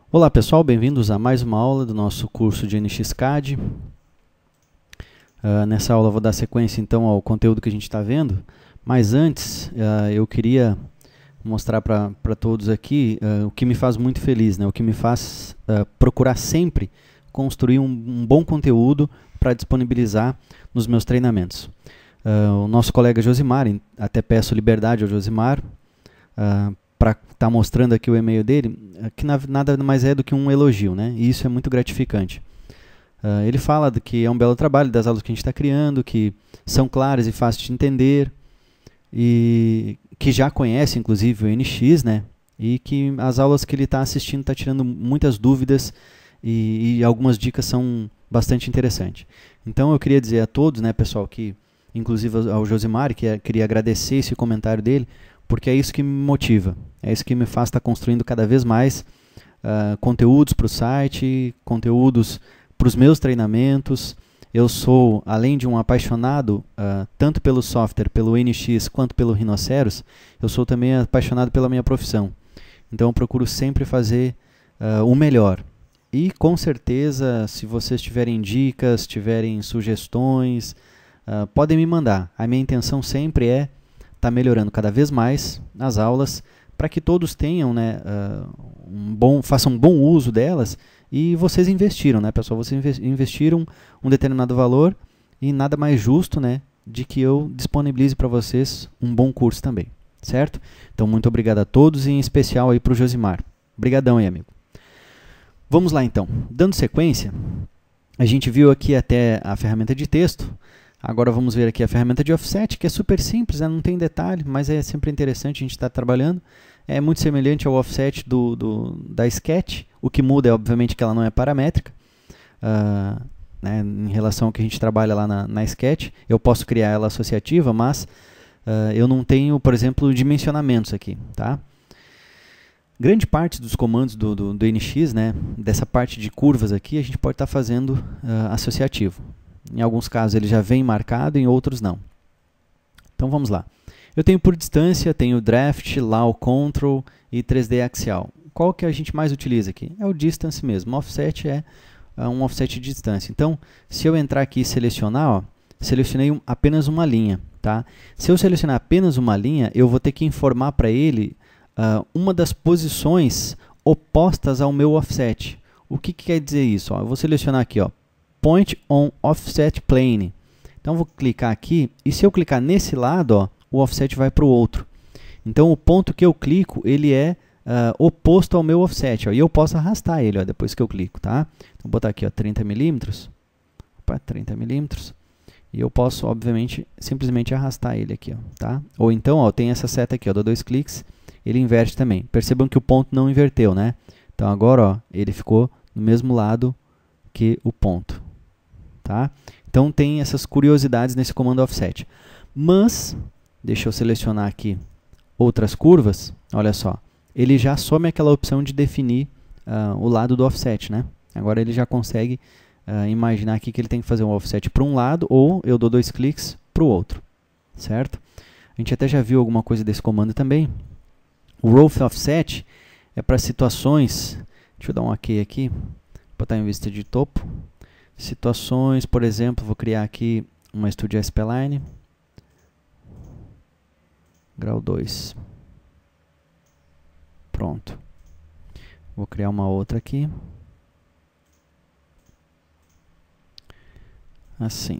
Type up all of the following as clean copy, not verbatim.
Olá pessoal, bem-vindos a mais uma aula do nosso curso de NX-CAD. Nessa aula eu vou dar sequência então ao conteúdo que a gente está vendo, mas antes eu queria mostrar para todos aqui o que me faz muito feliz, né? O que me faz procurar sempre construir um bom conteúdo para disponibilizar nos meus treinamentos. O nosso colega Josimar, até peço liberdade ao Josimar, para estar mostrando aqui o e-mail dele, que nada mais é do que um elogio, né? E isso é muito gratificante. Ele fala que é um belo trabalho das aulas que a gente está criando, que são claras e fáceis de entender, e que já conhece, inclusive, o NX, né? E que as aulas que ele está assistindo está tirando muitas dúvidas e algumas dicas são bastante interessantes. Então eu queria dizer a todos, né, pessoal, que inclusive ao Josimar, que queria agradecer esse comentário dele, porque é isso que me motiva, é isso que me faz estar construindo cada vez mais conteúdos para o site, conteúdos para os meus treinamentos. Eu sou, além de um apaixonado tanto pelo software, pelo NX, quanto pelo Rhinoceros, eu sou também apaixonado pela minha profissão. Então eu procuro sempre fazer o melhor. E com certeza, se vocês tiverem dicas, tiverem sugestões, podem me mandar. A minha intenção sempre é estar melhorando cada vez mais as aulas, para que todos tenham, né, façam um bom uso delas, e vocês investiram, né, pessoal? Vocês investiram um determinado valor, e nada mais justo, né, de que eu disponibilize para vocês um bom curso também, certo? Então, muito obrigado a todos, e em especial aí para o Josimar. Obrigadão aí, amigo. Vamos lá, então. Dando sequência, a gente viu aqui até a ferramenta de texto. Agora vamos ver aqui a ferramenta de offset, que é super simples, né? Não tem detalhe, mas é sempre interessante a gente estar trabalhando. É muito semelhante ao offset da Sketch. O que muda é, obviamente, que ela não é paramétrica, né? Em relação ao que a gente trabalha lá na Sketch. Eu posso criar ela associativa, mas eu não tenho, por exemplo, dimensionamentos aqui, tá? Grande parte dos comandos do NX, né? Dessa parte de curvas aqui, a gente pode estar fazendo associativo. Em alguns casos ele já vem marcado, em outros não. Então vamos lá. Eu tenho por distância, tenho draft, law control e 3D axial. Qual que a gente mais utiliza aqui? É o distance mesmo. O offset é um offset de distância. Então, se eu entrar aqui e selecionar, ó, selecionei apenas uma linha. Tá? Se eu selecionar apenas uma linha, eu vou ter que informar para ele uma das posições opostas ao meu offset. O que quer dizer isso? Ó, eu vou selecionar aqui, ó, Point on Offset Plane. Então vou clicar aqui, e se eu clicar nesse lado, ó, o offset vai para o outro. Então o ponto que eu clico, ele é oposto ao meu offset, ó, e eu posso arrastar ele, ó, depois que eu clico, tá? Então vou botar aqui, ó, 30 milímetros, e eu posso, obviamente, simplesmente arrastar ele aqui, ó, tá? Ou então, ó, tem essa seta aqui, ó, dou 2 cliques, ele inverte também. Percebam que o ponto não inverteu, né? Então agora, ó, ele ficou no mesmo lado que o ponto. Tá? Então tem essas curiosidades nesse comando offset. Mas, deixa eu selecionar aqui outras curvas, olha só, ele já some aquela opção de definir o lado do offset, né? Agora ele já consegue imaginar aqui que ele tem que fazer um offset para um lado, ou eu dou 2 cliques para o outro, certo? A gente até já viu alguma coisa desse comando também. O Rough Offset é para situações, deixa eu dar um OK aqui, botar em vista de topo. Situações, por exemplo, vou criar aqui uma Studio Spline, grau 2. Pronto. Vou criar uma outra aqui. Assim.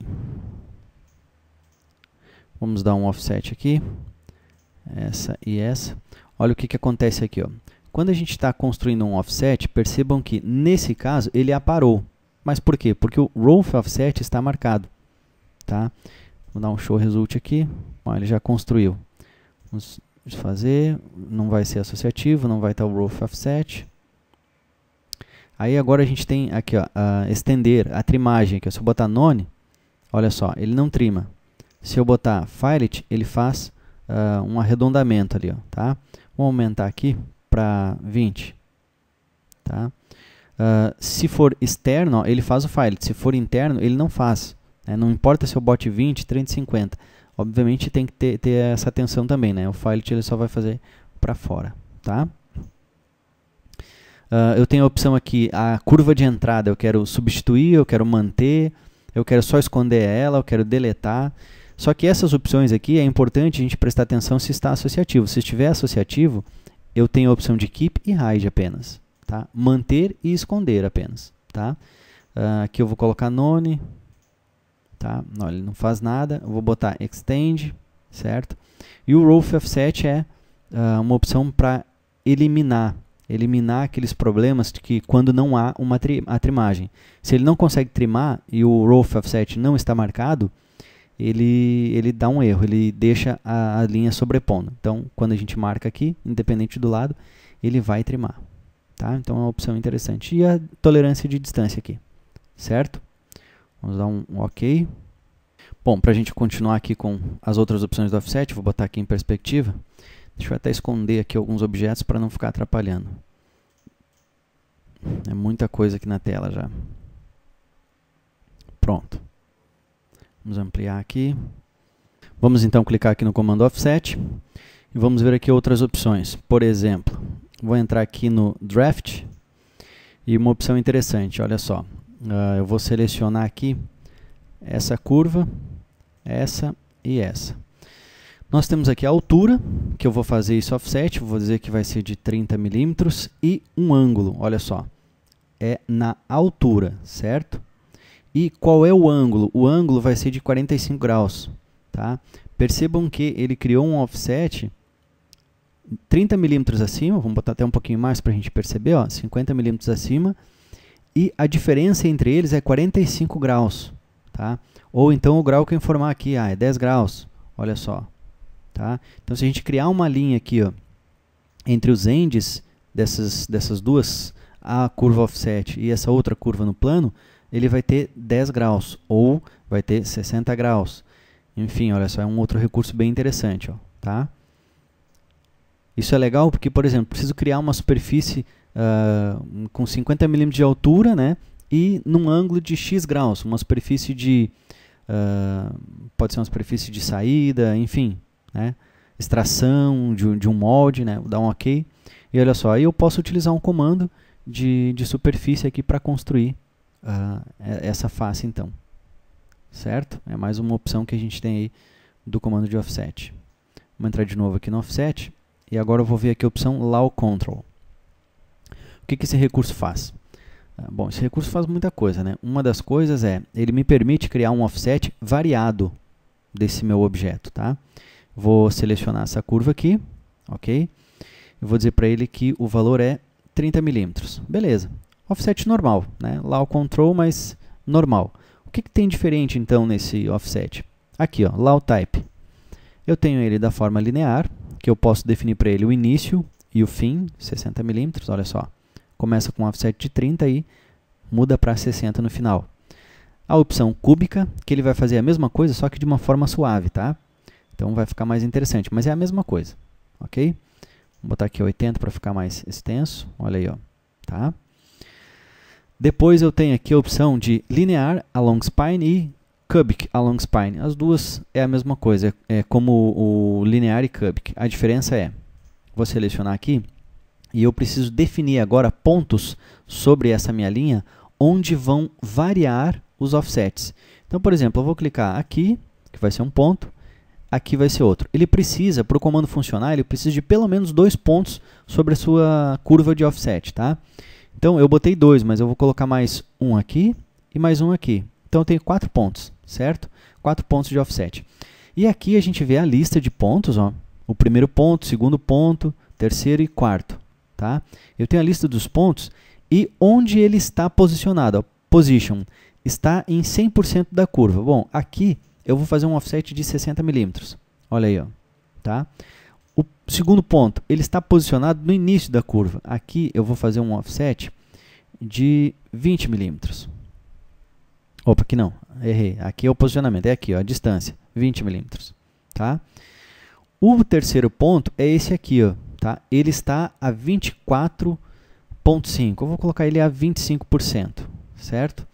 Vamos dar um offset aqui. Essa e essa. Olha o que acontece aqui, ó. Quando a gente está construindo um offset, percebam que, nesse caso, ele aparou. Mas por quê? Porque o Rough Offset está marcado. Tá? Vou dar um Show Result aqui. Bom, ele já construiu. Vamos fazer. Não vai ser associativo, não vai estar o Rough Offset. Aí agora a gente tem aqui, ó, estender a trimagem. Aqui, ó. Se eu botar None, olha só, ele não trima. Se eu botar Fillet, ele faz um arredondamento ali. Ó, tá? Vamos aumentar aqui para 20. Tá? Se for externo, ó, ele faz o fillet. Se for interno, ele não faz. Né? Não importa se eu bote 20, 30, 50. Obviamente tem que ter essa atenção também. Né? O fillet ele só vai fazer para fora. Tá? Eu tenho a opção aqui, a curva de entrada, eu quero substituir, eu quero manter, eu quero só esconder ela, eu quero deletar. Só que essas opções aqui é importante a gente prestar atenção se está associativo. Se estiver associativo, eu tenho a opção de Keep e Hide apenas. Tá? Manter e esconder apenas. Tá? Aqui eu vou colocar None. Tá? Não, ele não faz nada. Eu vou botar Extend. Certo? E o Rough Offset é uma opção para eliminar aqueles problemas de que quando não há a trimagem. Se ele não consegue trimar e o Rough Offset não está marcado, ele dá um erro, ele deixa a linha sobrepondo. Então, quando a gente marca aqui, independente do lado, ele vai trimar. Tá? Então, é uma opção interessante. E a tolerância de distância aqui, certo? Vamos dar um OK. Bom, para a gente continuar aqui com as outras opções do offset, vou botar aqui em perspectiva. Deixa eu até esconder aqui alguns objetos para não ficar atrapalhando. É muita coisa aqui na tela já. Pronto. Vamos ampliar aqui. Vamos então clicar aqui no comando offset e vamos ver aqui outras opções. Por exemplo, vou entrar aqui no draft e uma opção interessante, olha só. Eu vou selecionar aqui essa curva, essa e essa. Nós temos aqui a altura, que eu vou fazer isso offset, vou dizer que vai ser de 30 milímetros, e um ângulo, olha só, é na altura, certo? E qual é o ângulo? O ângulo vai ser de 45 graus, tá? Percebam que ele criou um offset 30 milímetros acima, vamos botar até um pouquinho mais para a gente perceber, ó, 50 milímetros acima, e a diferença entre eles é 45 graus, tá? Ou então o grau que eu informar aqui, é 10 graus, olha só. Tá? Então, se a gente criar uma linha aqui, ó, entre os ends dessas duas, a curva offset e essa outra curva no plano, ele vai ter 10 graus, ou vai ter 60 graus. Enfim, olha só, é um outro recurso bem interessante. Ó, tá? Isso é legal porque, por exemplo, preciso criar uma superfície com 50 milímetros de altura, né, e num ângulo de X graus, uma superfície de... pode ser uma superfície de saída, enfim, né? Extração de um molde, né? Vou dar um OK. E olha só, aí eu posso utilizar um comando de superfície aqui para construir essa face, então. Certo? É mais uma opção que a gente tem aí do comando de offset. Vamos entrar de novo aqui no offset. E agora eu vou ver aqui a opção Law Control. O que esse recurso faz? Bom, esse recurso faz muita coisa, né? Uma das coisas é, ele me permite criar um offset variado desse meu objeto, tá? Vou selecionar essa curva aqui, ok? Eu vou dizer para ele que o valor é 30 milímetros. Beleza. Offset normal, né? Law Control, mas normal. O que tem diferente, então, nesse offset? Aqui, ó, Law Type. Eu tenho ele da forma linear, que eu posso definir para ele o início e o fim, 60 milímetros, olha só. Começa com um offset de 30 e muda para 60 no final. A opção cúbica, que ele vai fazer a mesma coisa, só que de uma forma suave, tá? Então vai ficar mais interessante, mas é a mesma coisa, ok? Vou botar aqui 80 para ficar mais extenso, olha aí, ó, tá? Depois eu tenho aqui a opção de linear along spine e cubic along spine. As duas é a mesma coisa, é como o linear e cubic. A diferença é, vou selecionar aqui, e eu preciso definir agora pontos sobre essa minha linha, onde vão variar os offsets. Então, por exemplo, eu vou clicar aqui, que vai ser um ponto, aqui vai ser outro. Ele precisa, para o comando funcionar, ele precisa de pelo menos 2 pontos sobre a sua curva de offset, tá? Então, eu botei 2, mas eu vou colocar mais um aqui e mais um aqui. Então, eu tenho 4 pontos, certo? 4 pontos de offset. E aqui a gente vê a lista de pontos, ó. O primeiro ponto, segundo ponto, terceiro e quarto, tá? Eu tenho a lista dos pontos e onde ele está posicionado, ó, position, está em 100% da curva. Bom, aqui eu vou fazer um offset de 60 milímetros. Olha aí, ó, tá? O segundo ponto, ele está posicionado no início da curva. Aqui eu vou fazer um offset de 20 milímetros. Opa, aqui não, errei. Aqui é o posicionamento, é aqui, ó, a distância, 20 milímetros, tá? O terceiro ponto é esse aqui, ó, tá? Ele está a 24,5. Eu vou colocar ele a 25%, certo?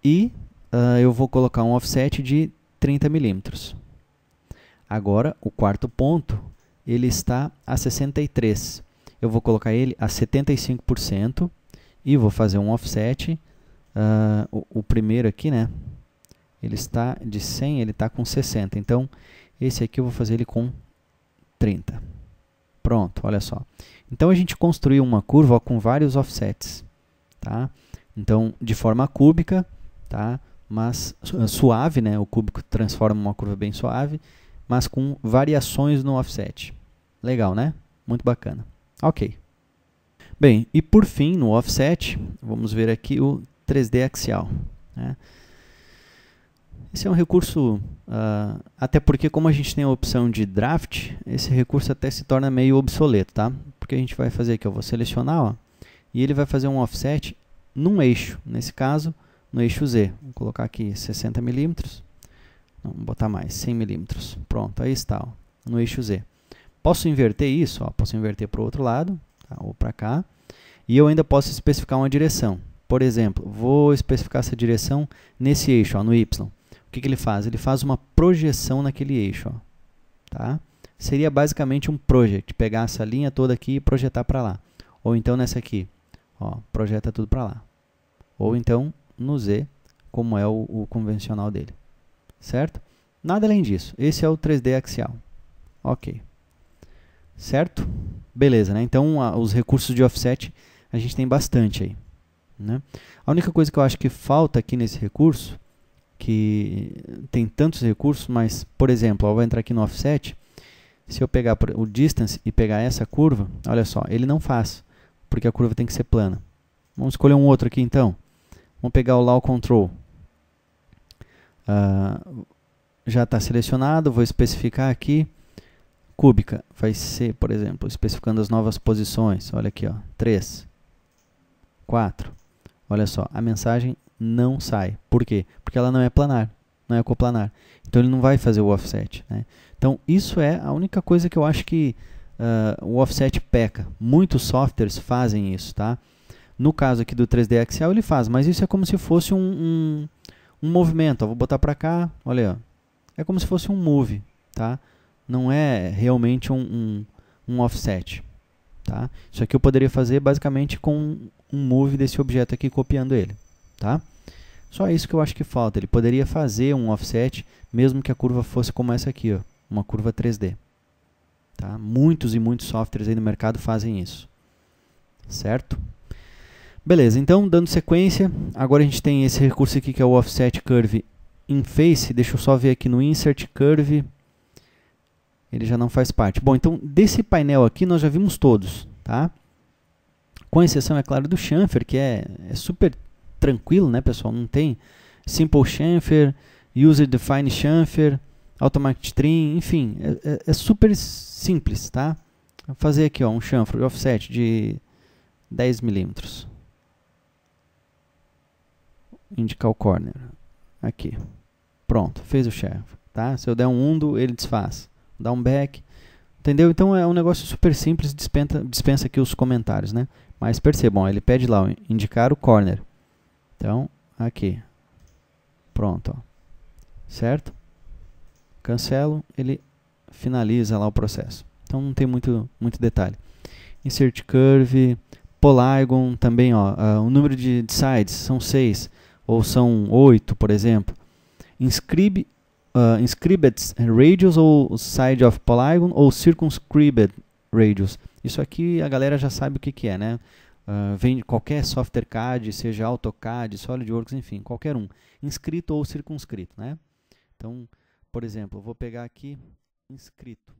E eu vou colocar um offset de 30 milímetros. Agora, o quarto ponto, ele está a 63. eu vou colocar ele a 75% e vou fazer um offset. O primeiro aqui, né? Ele está de 100, ele está com 60. Então, esse aqui eu vou fazer ele com 30. Pronto, olha só. Então, a gente construiu uma curva ó, com vários offsets. Tá? Então, de forma cúbica, tá? Mas suave, né? O cúbico transforma uma curva bem suave, mas com variações no offset. Legal, né? Muito bacana. Ok. Bem, e por fim, no offset, vamos ver aqui o 3D axial. Né? Esse é um recurso, até porque como a gente tem a opção de draft, esse recurso até se torna meio obsoleto, tá? Porque a gente vai fazer aqui, eu vou selecionar, ó, e ele vai fazer um offset num eixo, nesse caso, no eixo Z. Vou colocar aqui 60 milímetros, vamos botar mais, 100 milímetros. Pronto, aí está, ó, no eixo Z. Posso inverter isso, ó, posso inverter para o outro lado, tá, ou para cá, e eu ainda posso especificar uma direção. Por exemplo, vou especificar essa direção nesse eixo, ó, no Y. O que ele faz? Ele faz uma projeção naquele eixo. Ó, tá? Seria basicamente um project, pegar essa linha toda aqui e projetar para lá. Ou então nessa aqui, ó, projeta tudo para lá. Ou então no Z, como é o convencional dele. Certo? Nada além disso. Esse é o 3D axial. Ok. Certo? Beleza, né? Então, os recursos de offset a gente tem bastante aí. Né? A única coisa que eu acho que falta aqui nesse recurso, que tem tantos recursos, mas, por exemplo, eu vou entrar aqui no offset, se eu pegar o distance e pegar essa curva, olha só, ele não faz, porque a curva tem que ser plana. Vamos escolher um outro aqui então. Vamos pegar o Law Control. Já está selecionado, vou especificar aqui. Cúbica vai ser, por exemplo, especificando as novas posições. Olha aqui, ó, 3, 4. Olha só, a mensagem não sai. Por quê? Porque ela não é planar, não é coplanar. Então ele não vai fazer o offset. Né? Então isso é a única coisa que eu acho que o offset peca. Muitos softwares fazem isso. Tá? No caso aqui do 3D axial ele faz, mas isso é como se fosse um movimento. Ó, vou botar para cá, olha aí, ó. É como se fosse um move. Tá? Não é realmente um offset. Tá? Isso aqui eu poderia fazer basicamente com um move desse objeto aqui, copiando ele. Tá? Só isso que eu acho que falta. Ele poderia fazer um offset, mesmo que a curva fosse como essa aqui, ó, uma curva 3D. Tá? Muitos e muitos softwares aí no mercado fazem isso. Certo? Beleza, então, dando sequência, agora a gente tem esse recurso aqui que é o Offset Curve in Face. Deixa eu só ver aqui no Insert Curve. Ele já não faz parte. Bom, então, desse painel aqui nós já vimos todos. Tá? Com exceção, é claro, do chamfer, que é super tranquilo, né, pessoal? Não tem Simple Chamfer, User Define Chamfer, Automatic Trim, enfim, é super simples, tá? Vou fazer aqui ó, um chamfer offset de 10 milímetros. Indicar o corner. Aqui. Pronto, fez o chamfer. Tá? Se eu der um undo, ele desfaz. Dá um back. Entendeu? Então é um negócio super simples, dispensa aqui os comentários, né? Mas percebam, ele pede lá, ó, indicar o corner. Então, aqui. Pronto. Ó. Certo? Cancelo, ele finaliza lá o processo. Então não tem muito detalhe. Insert Curve, Polygon também, ó, o número de sides são 6 ou são 8, por exemplo. Inscribed Radius ou Side of Polygon ou Circumscribed Radius. Isso aqui a galera já sabe o que é, né? Vem de qualquer software CAD, seja AutoCAD, SolidWorks, enfim, qualquer um. Inscrito ou circunscrito, né? Então, por exemplo, eu vou pegar aqui inscrito.